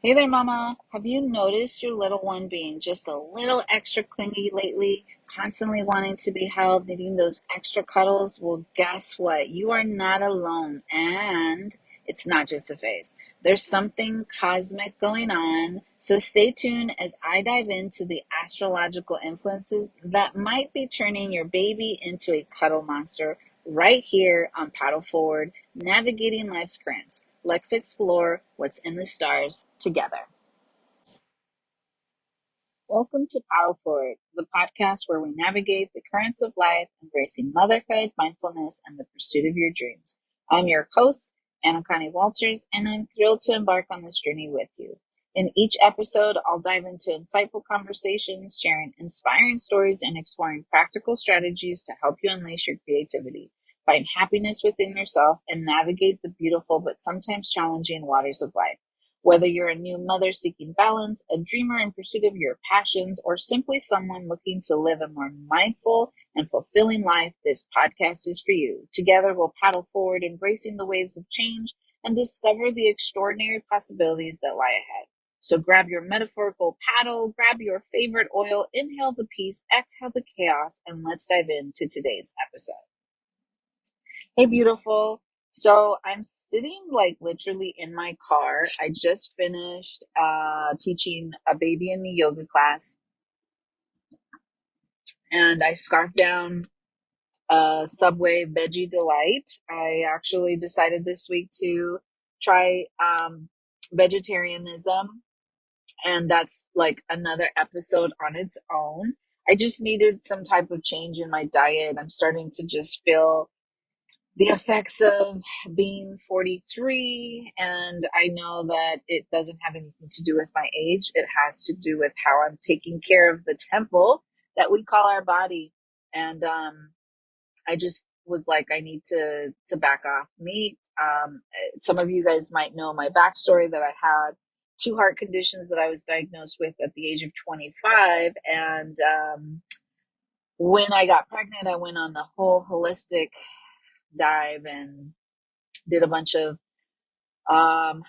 Hey there, Mama. Have you noticed your little one being just a little extra clingy lately? Constantly wanting to be held, needing those extra cuddles? Well, guess what? You are not alone. And it's not just a phase. There's something cosmic going on. So stay tuned as I dive into the astrological influences that might be turning your baby into a cuddle monster right here on Paddle Forward, navigating life's currents. Let's explore what's in the stars together. Welcome to Power Forward, the podcast where we navigate the currents of life, embracing motherhood, mindfulness, and the pursuit of your dreams. I'm your host, Anacani Walters, and I'm thrilled to embark on this journey with you. In each episode, I'll dive into insightful conversations, sharing inspiring stories, and exploring practical strategies to help you unleash your creativity, find happiness within yourself, and navigate the beautiful but sometimes challenging waters of life. Whether you're a new mother seeking balance, a dreamer in pursuit of your passions, or simply someone looking to live a more mindful and fulfilling life, this podcast is for you. Together, we'll paddle forward, embracing the waves of change and discover the extraordinary possibilities that lie ahead. So grab your metaphorical paddle, grab your favorite oil, inhale the peace, exhale the chaos, and let's dive into today's episode. Hey, beautiful. So I'm sitting like literally in my car. I just finished teaching a baby in me yoga class, and I scarfed down a Subway Veggie Delight. I actually decided this week to try vegetarianism, and that's like another episode on its own. I just needed some type of change in my diet. I'm starting to just feel the effects of being 43, and I know that it doesn't have anything to do with my age. It has to do with how I'm taking care of the temple that we call our body. And I just was like, I need to back off meat. Some of you guys might know my backstory, that I had two heart conditions that I was diagnosed with at the age of 25. And when I got pregnant, I went on the whole holistic dive and did a bunch of um,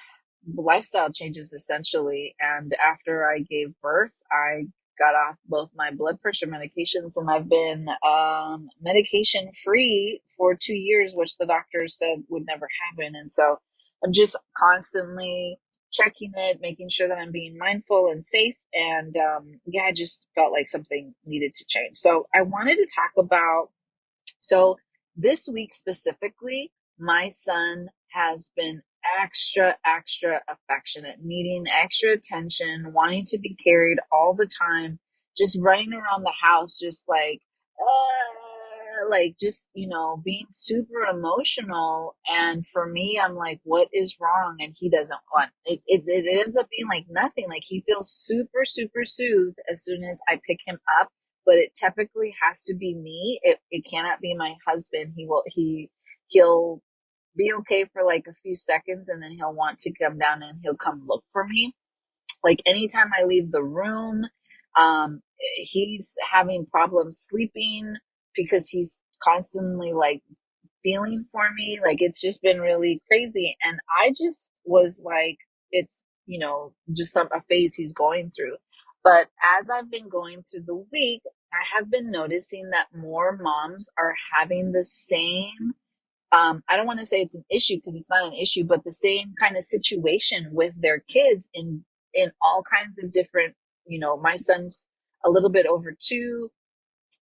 lifestyle changes essentially. And after I gave birth, I got off both my blood pressure medications, and I've been medication free for 2 years, which the doctors said would never happen. And so I'm just constantly checking it, making sure that I'm being mindful and safe. And yeah, I just felt like something needed to change. So I wanted to talk about, so this week specifically, my son has been extra affectionate, needing extra attention, wanting to be carried all the time, just running around the house, just like just, being super emotional. And for me, I'm like, what is wrong? And he doesn't want it. It ends up being like nothing. Like, he feels super soothed as soon as I pick him up, but it typically has to be me. It cannot be my husband. He'll be okay for like a few seconds, and then he'll want to come down and he'll come look for me. Like, anytime I leave the room, he's having problems sleeping because he's constantly like feeling for me. Like, it's just been really crazy. And I just was like, it's, just a phase he's going through. But as I've been going through the week, I have been noticing that more moms are having the same, I don't want to say it's an issue because it's not an issue, but the same kind of situation with their kids in all kinds of different, my son's a little bit over 2,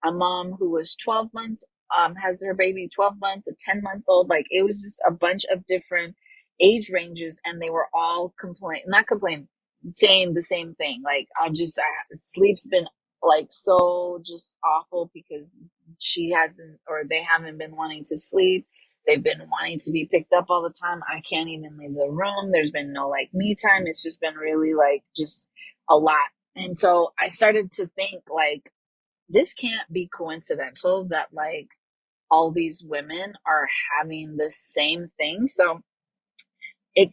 a mom who was 12 months, has their baby 12 months, a 10-month-old. Like, it was just a bunch of different age ranges, and they were all not complaining, saying the same thing. Like, sleep's been like so just awful because she hasn't, or they haven't been wanting to sleep. They've been wanting to be picked up all the time. I can't even leave the room. There's been no like me time. It's just been really like just a lot. And so I started to think, like, this can't be coincidental that like all these women are having the same thing. So it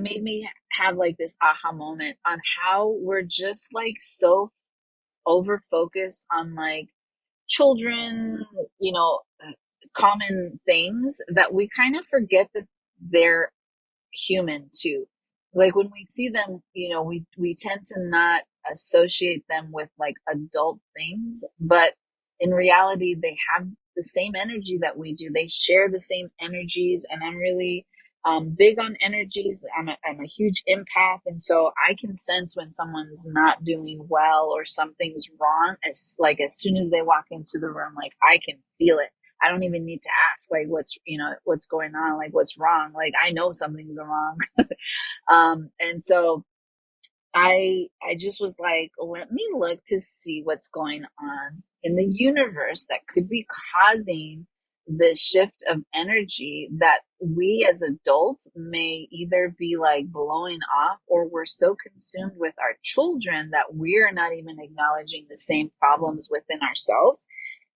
made me have like this aha moment on how we're just like so over focused on like children, you know, common things, that we kind of forget that they're human too. like when we see them, we tend to not associate them with like adult things, but in reality, they have the same energy that we do. They share the same energies, and I'm really big on energies. I'm a huge empath, and so I can sense when someone's not doing well or something's wrong. As soon as they walk into the room, like I can feel it. I don't even need to ask, like, what's going on, like what's wrong. Like I know something's wrong. And so I just was like, let me look to see what's going on in the universe that could be causing this shift of energy that we as adults may either be like blowing off, or we're so consumed with our children that we're not even acknowledging the same problems within ourselves.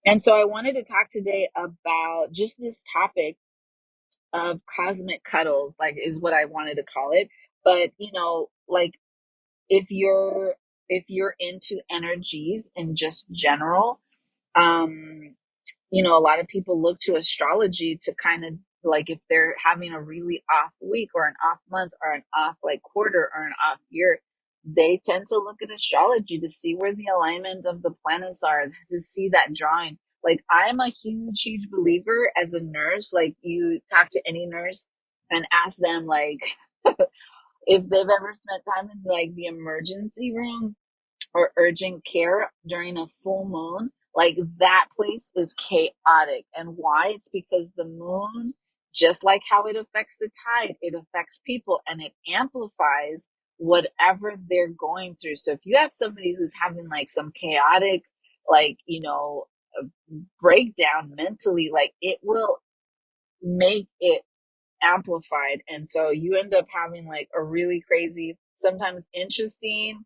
And so I wanted to talk today about just this topic of cosmic cuddles, like is what I wanted to call it. But like if you're into energies in just general, um a lot of people look to astrology to kind of, like, if they're having a really off week or an off month or an off like quarter or an off year, they tend to look at astrology to see where the alignment of the planets are, to see that drawing. Like I'm a huge believer as a nurse. Like you talk to any nurse and ask them like if they've ever spent time in like the emergency room or urgent care during a full moon, like that place is chaotic. And why? It's because the moon, just like how it affects the tide, it affects people and it amplifies whatever they're going through. So if you have somebody who's having like some chaotic, like, breakdown mentally, like it will make it amplified. And so you end up having like a really crazy, sometimes interesting,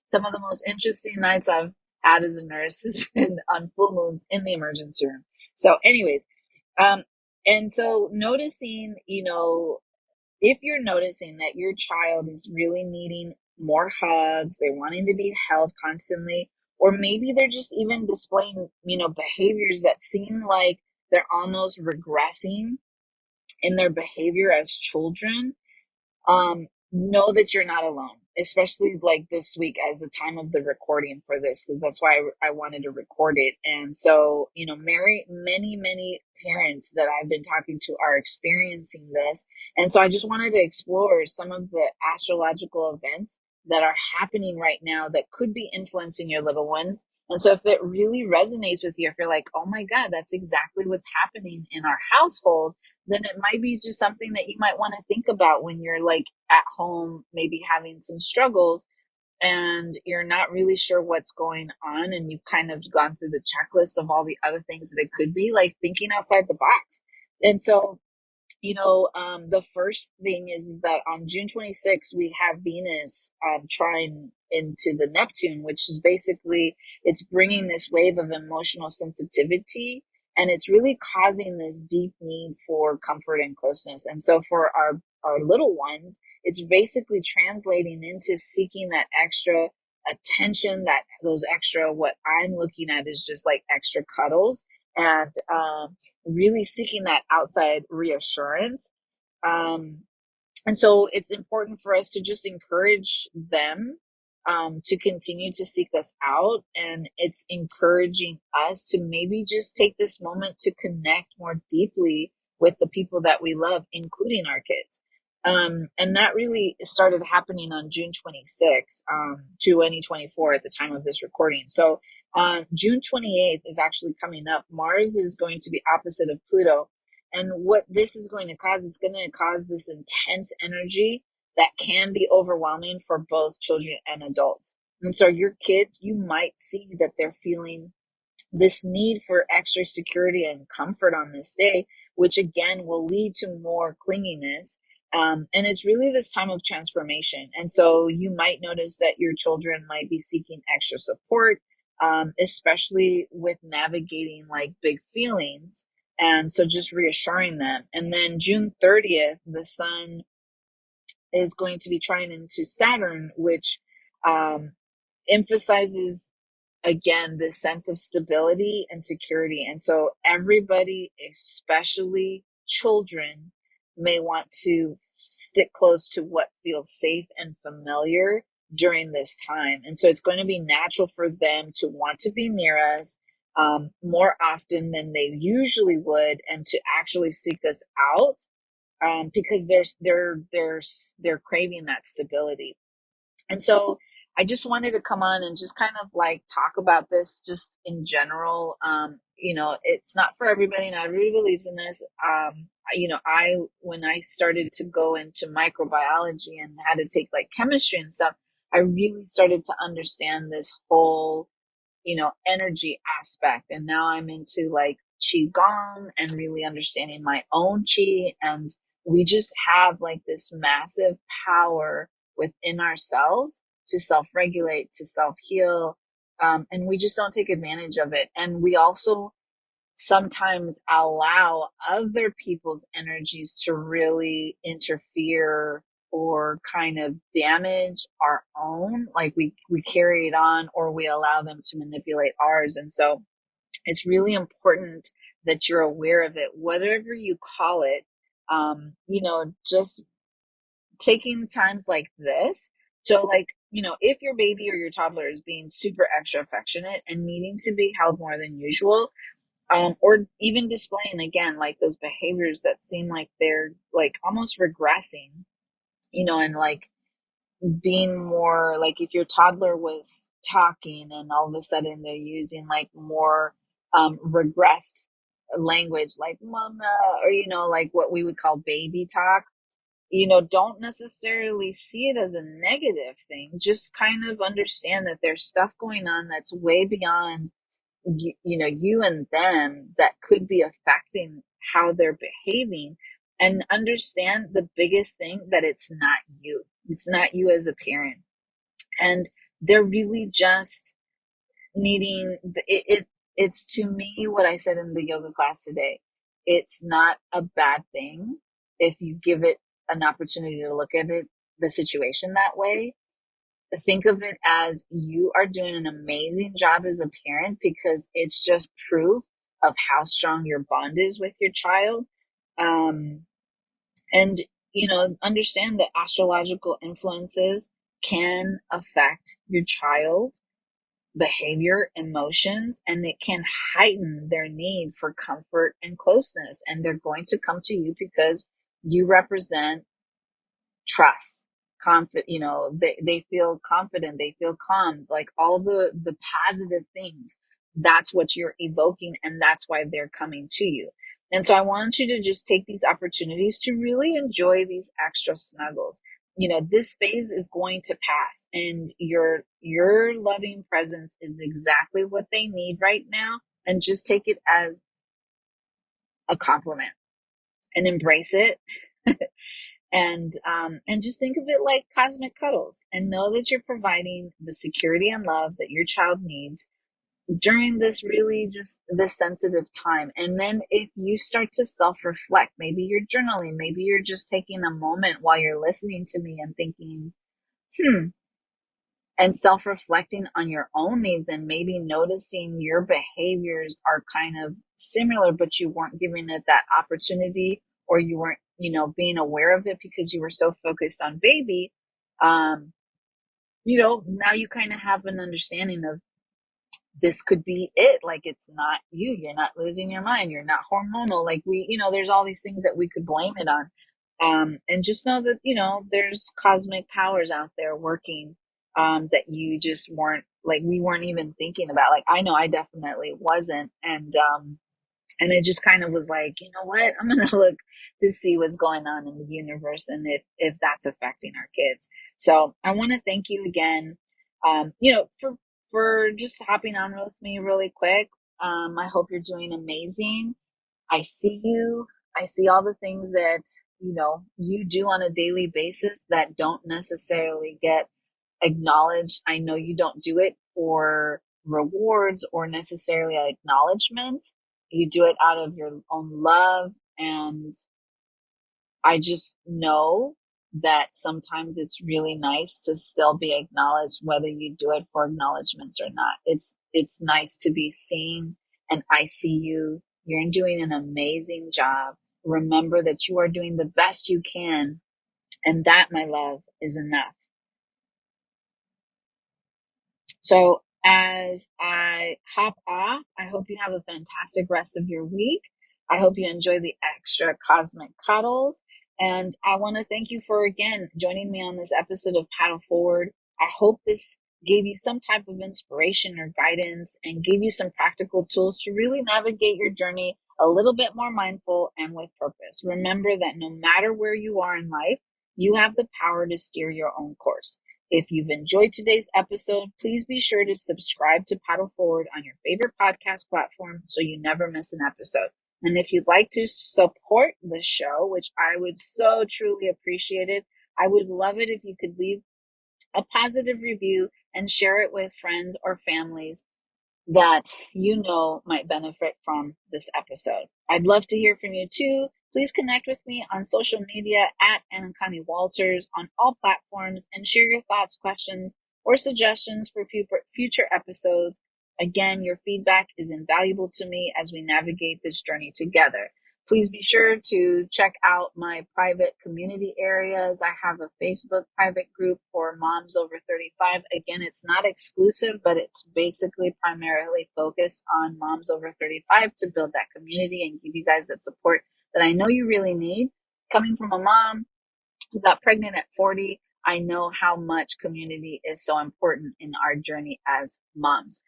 some of the most interesting nights I've had as a nurse has been on full moons in the emergency room. So, anyways, um, and so noticing, if you're noticing that your child is really needing more hugs, they're wanting to be held constantly, or maybe they're just even displaying, behaviors that seem like they're almost regressing in their behavior as children, know that you're not alone, especially like this week as the time of the recording for this, because that's why I wanted to record it. And so, many parents that I've been talking to are experiencing this. And so I just wanted to explore some of the astrological events that are happening right now that could be influencing your little ones. And so if it really resonates with you, if you're like, oh my God, that's exactly what's happening in our household, then it might be just something that you might want to think about when you're like at home, maybe having some struggles and you're not really sure what's going on. And you've kind of gone through the checklist of all the other things that it could be, like thinking outside the box. And so the first thing is that on June 26th, we have Venus trine into the Neptune, which is basically, it's bringing this wave of emotional sensitivity, and it's really causing this deep need for comfort and closeness. And so for our little ones, it's basically translating into seeking that extra attention, that those extra, what I'm looking at is just like extra cuddles, and really seeking that outside reassurance. Um, and so it's important for us to just encourage them to continue to seek us out. And it's encouraging us to maybe just take this moment to connect more deeply with the people that we love, including our kids. And that really started happening on June 26th, 2024 at the time of this recording. So on June 28th is actually coming up. Mars is going to be opposite of Pluto. And what this is going to cause, it's going to cause this intense energy that can be overwhelming for both children and adults. And so your kids, you might see that they're feeling this need for extra security and comfort on this day, which again will lead to more clinginess. And it's really this time of transformation. And so you might notice that your children might be seeking extra support, especially with navigating like big feelings. And so just reassuring them. And then June 30th, the sun is going to be trine into Saturn, which um, emphasizes again this sense of stability and security. And so everybody, especially children, may want to stick close to what feels safe and familiar during this time. And so it's going to be natural for them to want to be near us more often than they usually would, and to actually seek us out because they're craving that stability. And so I just wanted to come on and just kind of like talk about this just in general. It's not for everybody. Not everybody believes in this. When I started to go into microbiology and had to take like chemistry and stuff, I really started to understand this whole energy aspect. And now I'm into like qigong and really understanding my own qi. And we just have like this massive power within ourselves to self-regulate, to self-heal. And we just don't take advantage of it. And we also sometimes allow other people's energies to really interfere or kind of damage our own, like we carry it on, or we allow them to manipulate ours. And so it's really important that you're aware of it, whatever you call it. Just taking times like this. So like, if your baby or your toddler is being super extra affectionate and needing to be held more than usual, or even displaying again like those behaviors that seem like they're like almost regressing, and like being more like, if your toddler was talking and all of a sudden they're using like more regressed language like mama, or like what we would call baby talk, don't necessarily see it as a negative thing. Just kind of understand that there's stuff going on that's way beyond you and them, that could be affecting how they're behaving. And understand the biggest thing, that it's not you as a parent, and they're really just needing it's, to me, what I said in the yoga class today. It's not a bad thing if you give it an opportunity to look at it, the situation, that way. Think of it as you are doing an amazing job as a parent, because it's just proof of how strong your bond is with your child. Um, and, understand that astrological influences can affect your child behavior, emotions, and it can heighten their need for comfort and closeness. And they're going to come to you because you represent trust, confident, they feel confident, they feel calm, like all the positive things. That's what you're evoking, and that's why they're coming to you. And so I want you to just take these opportunities to really enjoy these extra snuggles. This phase is going to pass, and your loving presence is exactly what they need right now. And just take it as a compliment and embrace it. And just think of it like cosmic cuddles, and know that you're providing the security and love that your child needs during this really just this sensitive time. And then if you start to self-reflect, maybe you're journaling, maybe you're just taking a moment while you're listening to me and thinking, and self-reflecting on your own needs, and maybe noticing your behaviors are kind of similar, but you weren't giving it that opportunity, or you weren't, being aware of it because you were so focused on baby. Now you kind of have an understanding of, this could be it. Like, it's not you. You're not losing your mind. You're not hormonal. Like, there's all these things that we could blame it on. And just know that, there's cosmic powers out there working, that you just weren't, like, we weren't even thinking about. Like, I know I definitely wasn't. And it just kind of was like, you know what, I'm going to look to see what's going on in the universe, and if that's affecting our kids. So I want to thank you again, for just hopping on with me really quick. I hope you're doing amazing. I see you. I see all the things that, you do on a daily basis that don't necessarily get acknowledged. I know you don't do it for rewards or necessarily acknowledgments. You do it out of your own love. And I just know that sometimes it's really nice to still be acknowledged, whether you do it for acknowledgments or not. It's nice to be seen, and I see you. You're doing an amazing job. remember that you are doing the best you can. And that, my love, is enough. So as I hop off, I hope you have a fantastic rest of your week. I hope you enjoy the extra cosmic cuddles. And I want to thank you for, again, joining me on this episode of Paddle Forward. I hope this gave you some type of inspiration or guidance and gave you some practical tools to really navigate your journey a little bit more mindful and with purpose. Remember that no matter where you are in life, you have the power to steer your own course. If you've enjoyed today's episode, please be sure to subscribe to Paddle Forward on your favorite podcast platform so you never miss an episode. And if you'd like to support the show, which I would so truly appreciate it, I would love it if you could leave a positive review and share it with friends or families that you know might benefit from this episode. I'd love to hear from you too. Please connect with me on social media at Anacani Walters on all platforms and share your thoughts, questions, or suggestions for future episodes. Again, your feedback is invaluable to me as we navigate this journey together. Please be sure to check out my private community areas. I have a Facebook private group for moms over 35. Again, it's not exclusive, but it's basically primarily focused on moms over 35 to build that community and give you guys that support that I know you really need. Coming from a mom who got pregnant at 40, I know how much community is so important in our journey as moms.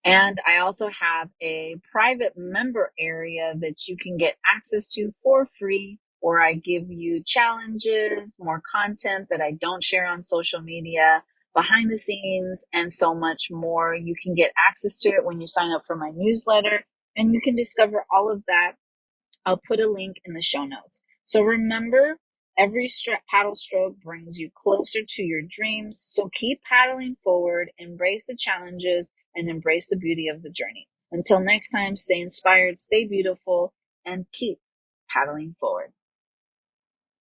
And I also have a private member area that you can get access to for free, where I give you challenges, more content that I don't share on social media, behind the scenes, and so much more. You can get access to it when you sign up for my newsletter, and you can discover all of that. I'll put a link in the show notes. So remember, every paddle stroke brings you closer to your dreams. So keep paddling forward, embrace the challenges, and embrace the beauty of the journey. Until next time, stay inspired, stay beautiful, and keep paddling forward.